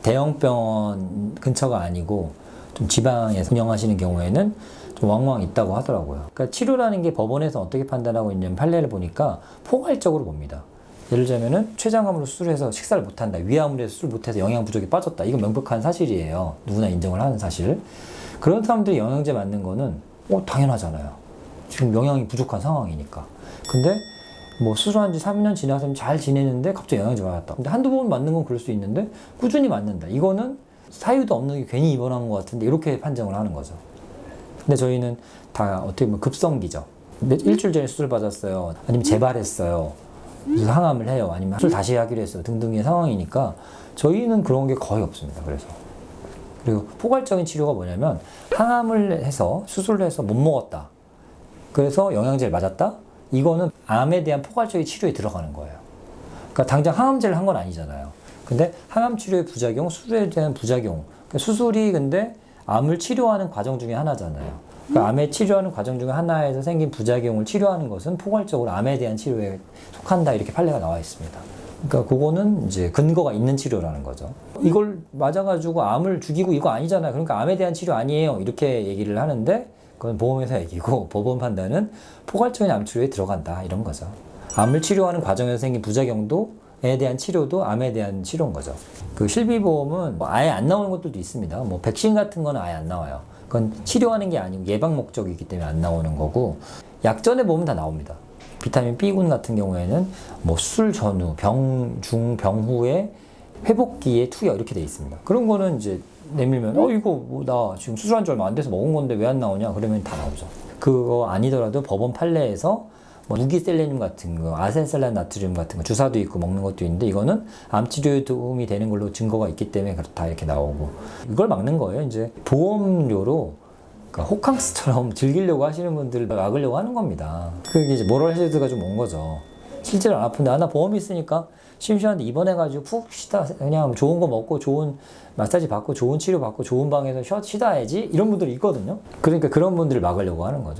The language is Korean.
대형 병원 근처가 아니고 좀 지방에서 운영하시는 경우에는 좀 왕왕 있다고 하더라고요. 그러니까 치료라는 게 법원에서 어떻게 판단하고 있냐면 판례를 보니까 포괄적으로 봅니다. 예를 들자면은 췌장암으로 수술해서 식사를 못한다, 위암으로 해서 수술 못해서 영양 부족에 빠졌다. 이건 명백한 사실이에요. 누구나 인정을 하는 사실. 그런 사람들이 영양제 맞는 거는 당연하잖아요. 지금 영양이 부족한 상황이니까. 근데 뭐 수술한 지 3년 지나서 잘 지내는데 갑자기 영양제 맞았다. 근데 한두 번 맞는 건 그럴 수 있는데 꾸준히 맞는다. 이거는 사유도 없는 게 괜히 입원한 것 같은데 이렇게 판정을 하는 거죠. 근데 저희는 다 어떻게 보면 급성기죠. 일주일 전에 수술 받았어요. 아니면 재발했어요. 항암을 해요. 아니면 수술 다시 하기로 했어요. 등등의 상황이니까 저희는 그런 게 거의 없습니다. 그래서. 그리고 포괄적인 치료가 뭐냐면 항암을 해서 수술을 해서 못 먹었다. 그래서 영양제를 맞았다. 이거는 암에 대한 포괄적인 치료에 들어가는 거예요. 그러니까 당장 항암제를 한 건 아니잖아요. 근데 항암 치료의 부작용, 수술에 대한 부작용. 그러니까 수술이 근데 암을 치료하는 과정 중에 하나잖아요. 그러니까 암에 치료하는 과정 중에 하나에서 생긴 부작용을 치료하는 것은 포괄적으로 암에 대한 치료에 속한다. 이렇게 판례가 나와 있습니다. 그러니까 그거는 이제 근거가 있는 치료라는 거죠. 이걸 맞아가지고 암을 죽이고 이거 아니잖아요. 그러니까 암에 대한 치료 아니에요. 이렇게 얘기를 하는데 그건 보험회사 얘기고 법원 판단은 포괄적인 암 치료에 들어간다. 이런 거죠. 암을 치료하는 과정에서 생긴 부작용도에 대한 치료도 암에 대한 치료인 거죠. 그 실비보험은 뭐 아예 안 나오는 것들도 있습니다. 뭐 백신 같은 거는 아예 안 나와요. 그건 치료하는 게 아니고 예방 목적이기 때문에 안 나오는 거고 약전에 보면 다 나옵니다. 비타민 B군 같은 경우에는 뭐 수술 전후, 병 중, 병 후에 회복기에 투여 이렇게 돼 있습니다. 그런 거는 이제 내밀면 이거 뭐 나 지금 수술한 지 얼마 안 돼서 먹은 건데 왜 안 나오냐 그러면 다 나오죠. 그거 아니더라도 법원 판례에서 뭐 무기셀레늄 같은 거, 아센셀란 나트륨 같은 거 주사도 있고 먹는 것도 있는데 이거는 암 치료에 도움이 되는 걸로 증거가 있기 때문에 그렇다 이렇게 나오고 이걸 막는 거예요. 이제 보험료로 그러니까 호캉스처럼 즐기려고 하시는 분들을 막으려고 하는 겁니다. 그게 이제 모럴 헤즈가 좀 온 거죠. 실제로 안 아픈데 나 보험이 있으니까 심심한데 입원해가지고 푹 쉬다 그냥 좋은 거 먹고 좋은 마사지 받고 좋은 치료 받고 좋은 방에서 쉬다 해야지 이런 분들이 있거든요. 그러니까 그런 분들을 막으려고 하는 거죠.